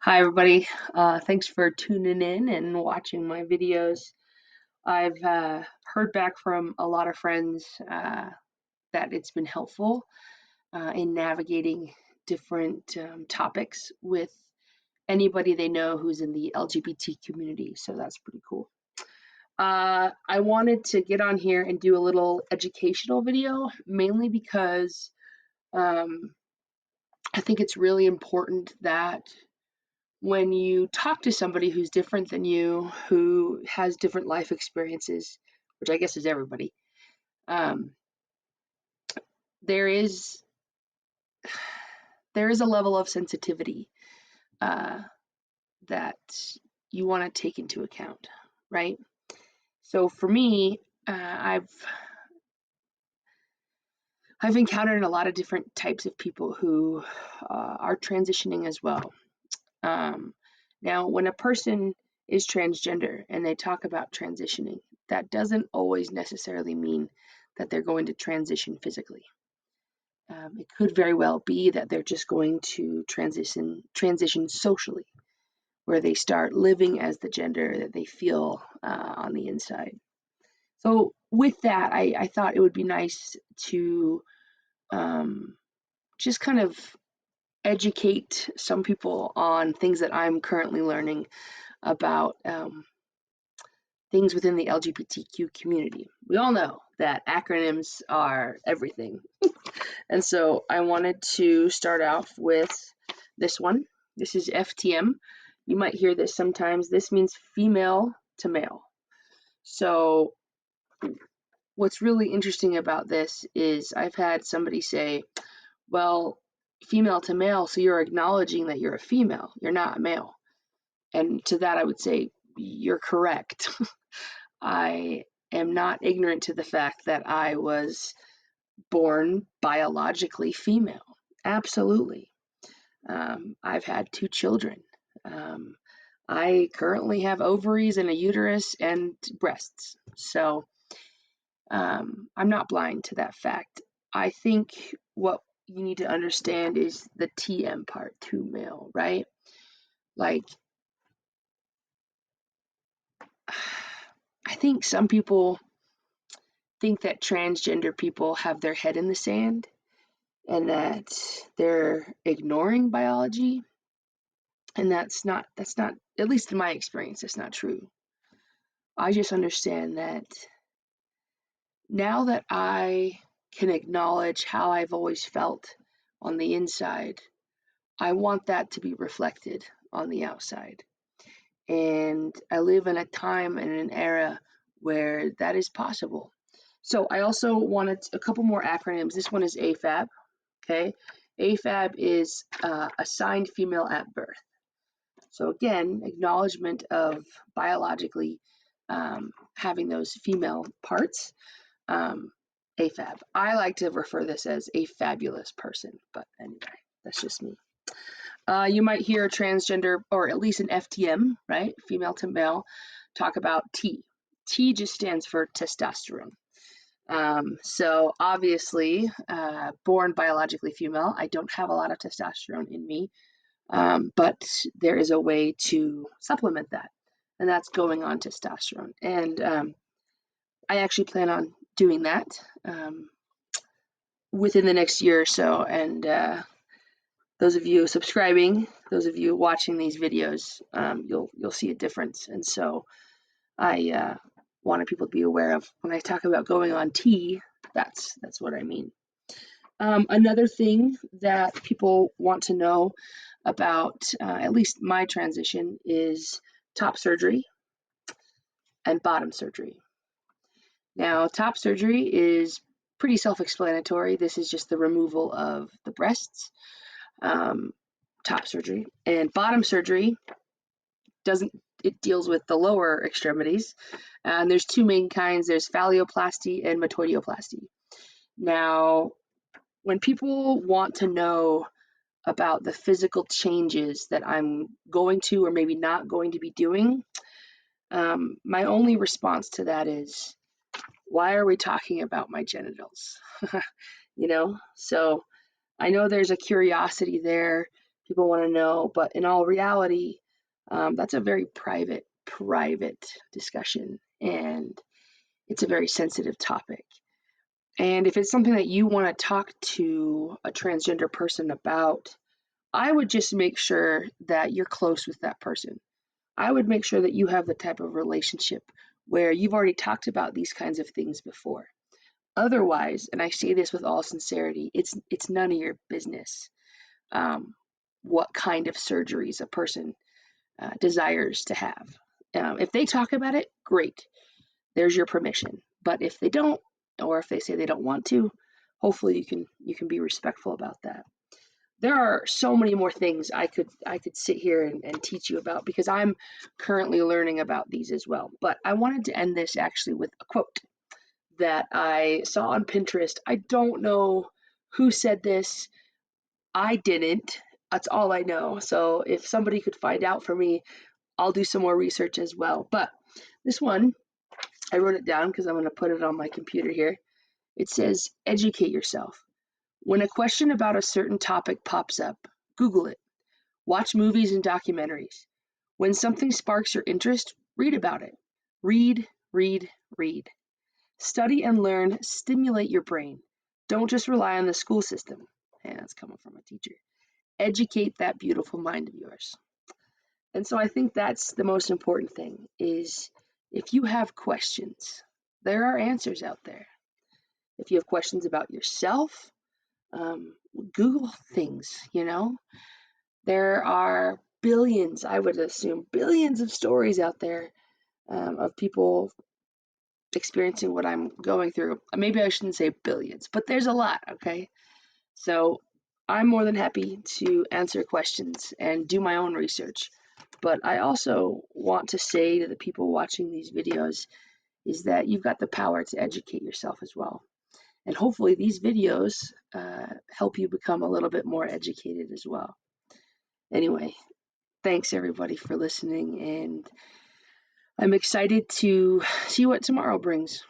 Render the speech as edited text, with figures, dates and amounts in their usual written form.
Hi, everybody. Thanks for tuning in and watching my videos. I've heard back from a lot of friends that it's been helpful in navigating different topics with anybody they know who's in the LGBT community. So that's pretty cool. I wanted to get on here and do a little educational video, mainly because um, I think it's really important that when you talk to somebody who's different than you, who has different life experiences, which I guess is everybody, um, there is there is a level of sensitivity uh, that you want to take into account, right? So for me, I've encountered a lot of different types of people who are transitioning as well. Um, Now, when a person is transgender and they talk about transitioning, that doesn't always necessarily mean that they're going to transition physically. It could very well be that they're just going to transition socially, where they start living as the gender that they feel on the inside. So, with that, I thought it would be nice to um, just kind of educate some people on things that I'm currently learning about things within the LGBTQ community. We all know that acronyms are everything. And so I wanted to start off with this one. This is FTM. You might hear this sometimes. This means female to male. So, what's really interesting about this is I've had somebody say, well, female to male, so you're acknowledging that you're a female, you're not a male. And to that, I would say, you're correct. I am not ignorant to the fact that I was born biologically female. Absolutely. I've had two children. Um, I currently have ovaries and a uterus and breasts. So I'm not blind to that fact. I think what you need to understand is the TM part, to male, right? Like, I think some people think that transgender people have their head in the sand and that they're ignoring biology, and that's not, at least in my experience, that's not true. I just understand that now that I can acknowledge how I've always felt on the inside, I want that to be reflected on the outside. And I live in a time and an era where that is possible. So I also wanted a couple more acronyms. This one is AFAB. Okay, AFAB is assigned female at birth. So again, acknowledgement of biologically having those female parts. Um, AFAB. I like to refer this as a fabulous person, but anyway, that's just me. You might hear a transgender, or at least an FTM, right, female to male, talk about T. T just stands for testosterone. So obviously, born biologically female, I don't have a lot of testosterone in me, but there is a way to supplement that, and that's going on testosterone. And I actually plan on doing that within the next year or so. And those of you subscribing, those of you watching these videos, you'll see a difference. And so I wanted people to be aware of when I talk about going on T. That's what I mean. Another thing that people want to know about, at least my transition, is top surgery and bottom surgery. Now, top surgery is pretty self-explanatory. This is just the removal of the breasts, um, top surgery. And bottom surgery doesn't, it deals with the lower extremities. And there's two main kinds. There's phalloplasty and metoidioplasty. Now, when people want to know about the physical changes that I'm going to or maybe not going to be doing, my only response to that is, why are we talking about my genitals? So I know there's a curiosity there. people want to know, but in all reality, that's a very private discussion, and it's a very sensitive topic. And if it's something that you want to talk to a transgender person about, I would just make sure that you're close with that person. I would make sure that you have the type of relationship where you've already talked about these kinds of things before. Otherwise, and I say this with all sincerity, it's none of your business what kind of surgeries a person desires to have. If they talk about it, great. There's your permission. But if they don't, or if they say they don't want to, hopefully you can be respectful about that. There are so many more things I could sit here and teach you about because I'm currently learning about these as well. But I wanted to end this actually with a quote that I saw on Pinterest. I don't know who said this. I didn't. That's all I know. So if somebody could find out for me, I'll do some more research as well. But this one, I wrote it down because I'm going to put it on my computer here. It says, educate yourself. When a question about a certain topic pops up, Google it. Watch movies and documentaries. When something sparks your interest, read about it. Read, read, read. Study and learn, stimulate your brain. Don't just rely on the school system. And that's coming from a teacher. Educate that beautiful mind of yours. And so I think that's the most important thing is if you have questions, there are answers out there. If you have questions about yourself, Google things. There are billions, I would assume, billions of stories out there of people experiencing what I'm going through. Maybe I shouldn't say billions, but there's a lot, okay? So I'm more than happy to answer questions and do my own research. But I also want to say to the people watching these videos is that you've got the power to educate yourself as well. And hopefully these videos help you become a little bit more educated as well. Anyway, thanks everybody for listening, and I'm excited to see what tomorrow brings.